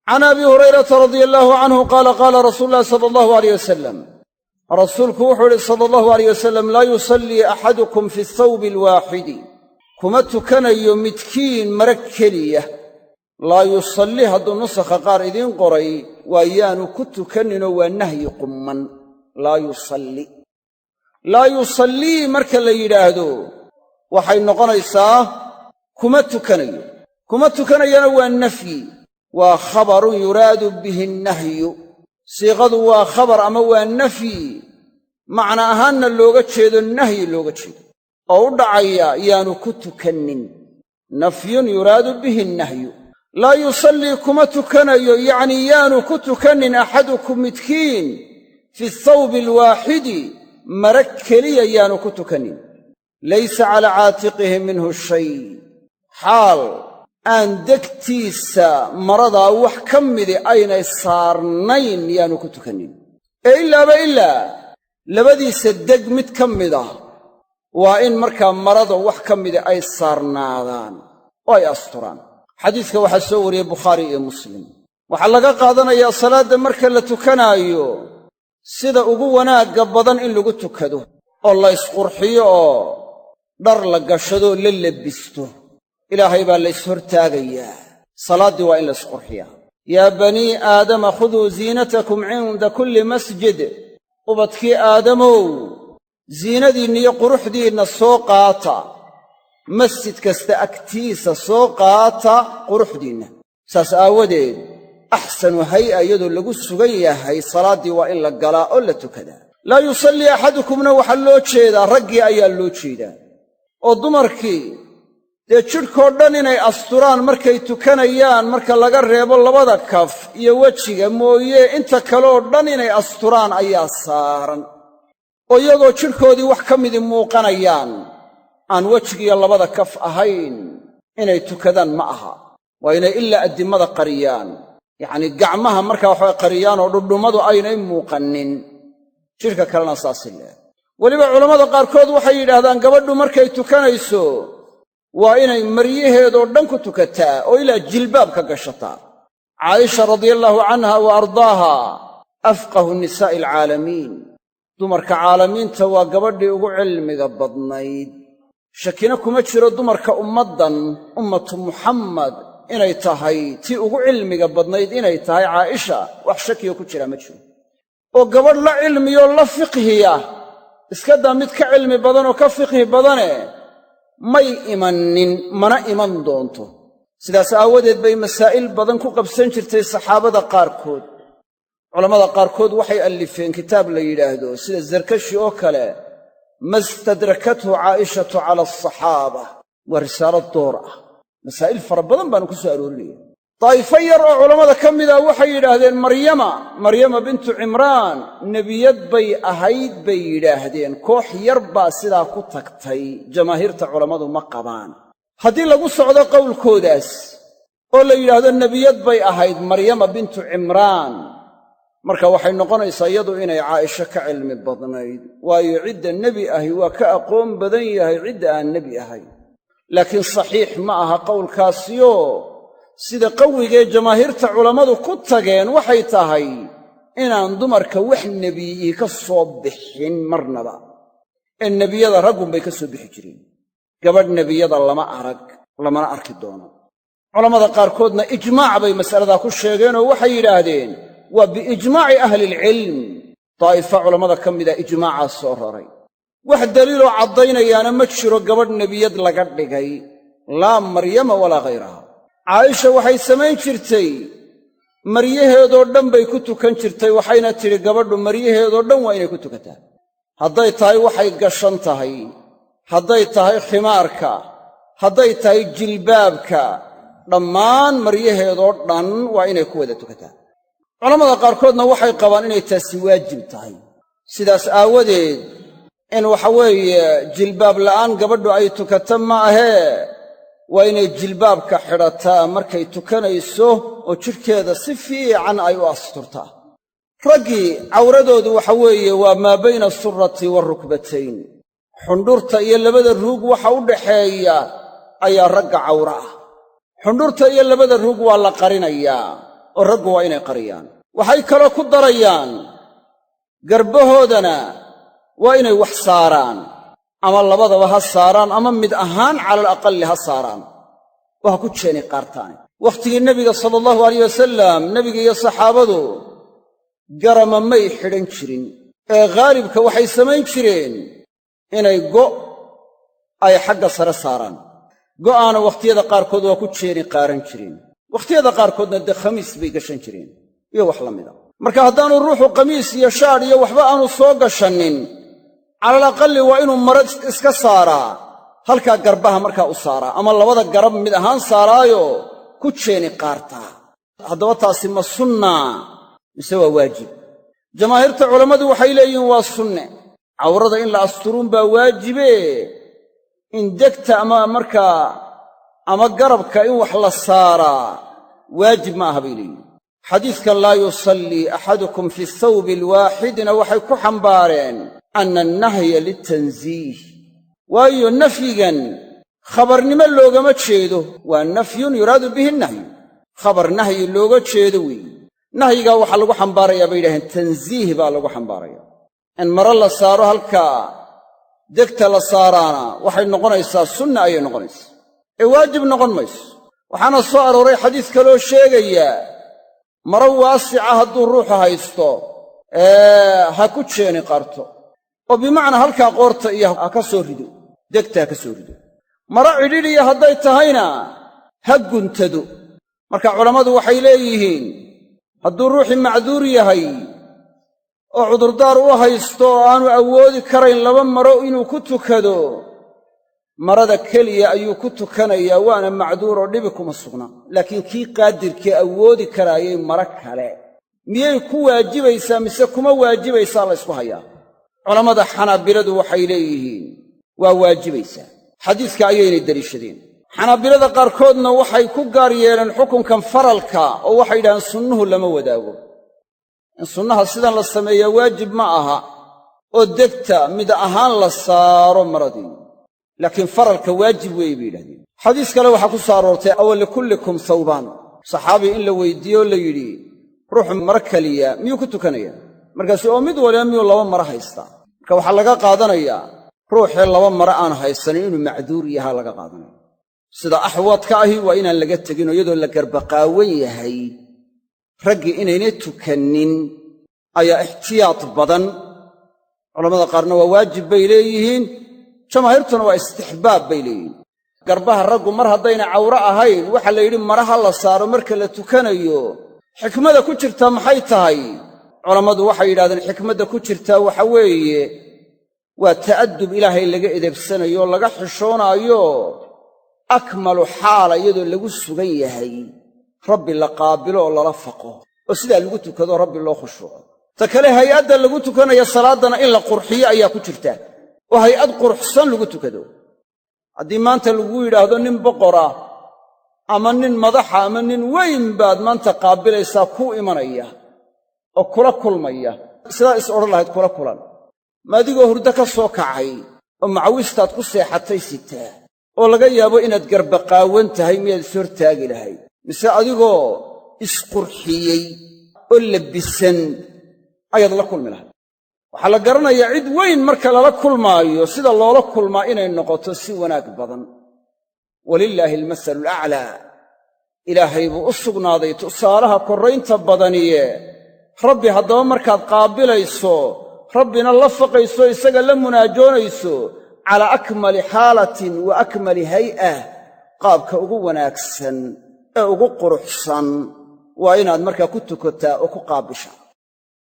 can abi hurayrata radia allaahu canhu qaala qaala rasuulu llahi sala allahu alayh wasalam rasuulku wuxuu idhi sala allahu alayh wasalam laa yusallii axadukum fi thawbi alwaaxidi kuma tukanayo midkiin mara keliya laa yusallii hadduu nusakha qaar idiin qoray waa yaanu ku tukaninoo waa nahyi qumman laa yusallii marka la yidhaahdo waxay noqonaysaa kuma tukanayana waa nafyi waa khabarun yuraadu bihi annahyu siiqadu waa khabar ama waa nafyi macna ahaanna looga jeedo nahyi looga jeedo oo u dhacaya yaanu ku tukannin nafyun yuraadu bihi annahyu laa yusallii kuma tukanayo yacnii yaanu ku tukannin axadukum midkiin fi thawbi alwaaxidi mara keliya yaanu ku tukannin laysa calaa caatiqihi minhu shay xaal aan degtiisa maradaa wax ka midi aynay saarnayn yaanu ku tukannin ee ilaa labadiisa deg mid ka mida waa in markaa marada wax ka mida ay saarnaadaan oo ay asturaan xadiiska waxaa soo wariyey bukhaari iyo muslim waxaa laga qaadanayaa salaadda marka la tukanaayo sida ugu wanaagga badan in lagu tukado oo la ysqurxiyo oo dhar la gashadoo la lebisto ilaahay baa la ishortaagayaa salaaddii waa in la isqurxiyaa yaa banii aadama khuduu ziinatakum cinda kulli masjid ubadkii aadamow ziinadiinniyo quruxdiinna soo qaata masjid kasta agtiisa soo qaata quruxdiinna saas aawadeed axsanu hay'a iyadoo lagu sugan yahay salaaddii waa in la galaa oo la tukadaa laa yusallii axadukumna waxaa loo jeedaa raggii ayaa loo jeedaa oo dumarkii dee jidhkoo dhan inay asturaan markay tukanayaan marka laga reebo labada kaf iyo wejiga mooye inta kaleoo dhan inay asturaan ayaa saaran oo iyagoo jidhkoodii wax ka midii muuqanayaan aan wejigiiyo labada kaf ahayn inay tukadaan ma aha waa inay ilaa addimada qariyaan yacnii gacmaha markaa waxabay qariyaan oo dhudhummadu aynay muuqannin jidhka kalena saasi leh weliba culammada qaarkood waxay yidhaahdaan gabadhu markay tukanayso waa inay maryaheedoo dhan ku tukataa oo ilaa jilbaab ka gashataa caaisha radiallaahu canha wa ardaaha afqahu nisaa'i alcaalamiin dumarka caalamiinta waa gabadhii ugu cilmiga badnayd shakina kuma jiro dumarka ummaddan ummatu muxammad inay tahay tii ugu cilmiga badnayd inay tahay caaisha wax shakiyo ku jira ma jiro oo gabadh la cilmiyoo la fiqhiya iska daa mid ka cilmi badan oo ka fiqhi badane may imannin mana iman doonto sidaas aawadeed bay masaa'il badan ku qabsan jirtay saxaabada qaarkood culammada qaarkood waxay allifeen kitaab la yidhaahdo sida zarkashi oo kale mastadrakathu caa'ishatu cala asaxaaba waa risaalo door ah masaa'il fara badan baanu ku soo aroorinaya daa'ifo yar oo culammada ka mida waxay yidhaahdeen maryama bintu cimraan nebiyad bay ahayd bay yidhaahdeen koox yar baa sidaa ku tagtay jamaahiirta culammadu ma qabaan haddii lagu socdo qowlkoodaas oo la yidhaahdo nebiyad bay ahayd maryama bintu cimraan marka waxay noqonaysaa iyadu inay caaisho ka cilmi badnayd waayo cidda nebi ahi waa ka aqoon badan yahay cidda aan nebi ahayn laakiin saxiix ma aha qowlkaasiyo sida qawigee jamaahiirta culammadu ku tageen waxay tahay inaan dumarka wax nebiyi ka soo bixin marnaba ee nebiyada raggunbay ka soo bixi jireen gabadh nebiyada lama arag lamana arki doono culammada qaarkoodna ijmaac bay mas'aladaa ku sheegeenoo waxay yidhaahdeen waa biijmaaci ahlilcilm daa'ifa culammada ka mida ijmaacaa soo raray wax daliiloo caddaynayaana ma jiro gabadh nebiyad laga dhigay laa maryama walaa hayraha caaisha waxay samayn jirtay maryaheedoo dhan bay ku tukan jirtay waxayna tidhi gabadhu maryaheedoo dhan waa inay ku tukataa hadday tahay waxay gashan tahay hadday tahay khimaarka hadday tahay jilbaabka dhammaan maryaheedoo dhan waa inay ku wada tukataa culammada qaarkoodna waxay qabaan inay taasi waajib tahay sidaas aawadeed in waxa weeye jilbaab la'aan gabadhu ay tukato ma ahee waa inay jilbaabka xidhataa markay tukanayso oo jidhkeeda si fiican ay u asturtaa raggii cawradoodu waxa weeye waa maa bayna asurati waalrukbatayn xundhurta iyo labada ruug waxa u dhaxeeya ayaa ragga cawra ah xundhurta iyo labada ruug waa la qarinayaa oo raggu waa inay qariyaan. waxay kaloo ku darayaan garbahoodana waa inay wax saaraan, ama labadaba ha saaraan ama mid ahaan cala alaqalli ha saaraan oo ha ku jeeni qaartaane. wakhtigii nebiga sala allahu alayh wasalam nebiga iyo saxaabadu garama may xidhan jirin ee khaalibka waxay samayn jireen inay ay xagga sare saaraan. go'aana wakhtiyada qaarkood waa ku jeeni qaaran jireen, wakhtiyada qaarkoodna dee khamiis bay gashan jireen iyo wax la mida. marka haddaanu ruuxu qamiis iyo shaadh iyo waxba aanu soo gashannin, cala alaqalli waa inuu maro iska saaraa, halkaa garbaha markaa u saaraa, ama labada garab mid ahaan saaraayo ku jeeni qaartaa. haddaba taasi ma sunna mise waa waajib? jamaahiirta culammadu waxay leeyihiin waa sunne. cawrada in la asturuun baa waajibe, in degta ama garabka in wax la saaraa waajib ma aha bay leeyihin. xadiidkan laa yusallii axadukum fi thawbi alwaaxidina waxay ku xambaareen anna annahya litansiih, waayo nafyigan khabarnimo loogama jeedo, waa nafyun yuraadu bihi nahyu, khabar nahyi looga jeedo weeye. nahyigaa waxaa lagu xambaarayaa bay yidhaheen tansiih baa lagu xambaaraya. in maro la saaro halkaa degta la saaraana waxay noqonaysaa sunna ayay noqonaysaa, ee waajib noqon mayso. waxaana soo arooray xadiis kaloo sheegaya maro waasica hadduu ruuxu haysto ha ku jeeni qarto, oo bimacnaa halkaa qoorta iyo ha ka soo rido, degta ha ka soo rido. maro cidhidhiya hadday tahayna ha guntado. marka culammadu waxay leeyihiin hadduu ruuxii macduur yahay oo cudurdaar u haysto oo aanu awoodi karayn laba maro inuu ku tukado, marada keliya ayuu ku tukanayaa, waana macduur oo dhibi kuma sugna. laakiin kii qaadirkii awoodi karaayay maro kale miyay ku waajibaysaa mise kuma waajibaysaa la ysku hayaa. culammada xanaabiladu waxay leeyihiin waa waajibaysaa, xadiiska ayaynay deliishadeen. xanaabilada qaarkoodna waxay ku gaar yeeleen xukunkan faralka oo waxay yidhahdeen sunnuhu lama wadaago, in sunnaha sidan la sameeyaa waajib ma aha oo degta mid ahaan la saaro maradii, laakiin faralka waajib weeye bay yidhahdeen. xadiis kale waxaa ku soo aroortay awa likullikum thawbaan, saxaabi in la weyddiiye oo la yidhi ruuxu maro keliya miyuu ku tukanayaa? markaasu oo mid waliba miyuu laba maro haystaa? marka waxaa laga qaadanayaa ruuxii laba maro aan haysanin inuu macduur yahaa laga qaadanaya. sida axwadka ahi waa inaan laga tegin, oo iyadoo la garbaqaawan yahay raggii inaynay tukannin ayaa ixtiyaad badan. culammada qaarna waa waajib bay leeyihiin, jamaahiirtuna waa istixbaab bay leeyihiin. garbaha raggu mar haddayna cawro ahayn waxaa la yidhi maraha la saaro marka la tukanayo. xikmada ku jirtaa maxay tahay? culammadu waxay yidhahdeen xikmadda ku jirtaa waxa weeye waa ta'addub ilaahay laga edebsanayo oo laga xishoonaayo, akmalu xaala iyadoo lagu sugan yahay rabbi la qaabilo oo lala faqo oo sidaa lagu tukado rabbi loo khushuuco. ta kale hay'adda lagu tukanaya salaaddana in la qurxiyo ayaa ku jirta, oo hay'ad quruxsan lagu tukado. haddii maanta lagu yidhaahdo nin boqor ah ama nin madaxa ama nin weyn baad maanta qaabilaysaa kuu imanaya oo kula kulmaya, sidaa is odhan lahayd kula kulan, ma adigoo hurdo ka soo kacay oo macawistaad ku seexatay sitaa oo laga yaabo inaad garbaqaawan tahay miyaad is hortaagi lahayd? mise adigoo isqurxiyey oo labisan ayaad la kulmi lahayd? waxaa la garanayaa cid weyn marka lala kulmaayo sida loola kulmaa inay noqoto si wanaag badan. walilaahi almasalu alaclaa, ilaahay buu u sugnaaday tusaalaha korraynta badaniye. rabbi haddaba markaad qaabilayso, rabbina la faqayso, isaga la munaajoonayso, calaa akmali xaalatin wa akmali hay'ah, qaabka ugu wanaagsan ee ugu quruxsan waa inaad markaa ku tukataa oo ku qaabishaa.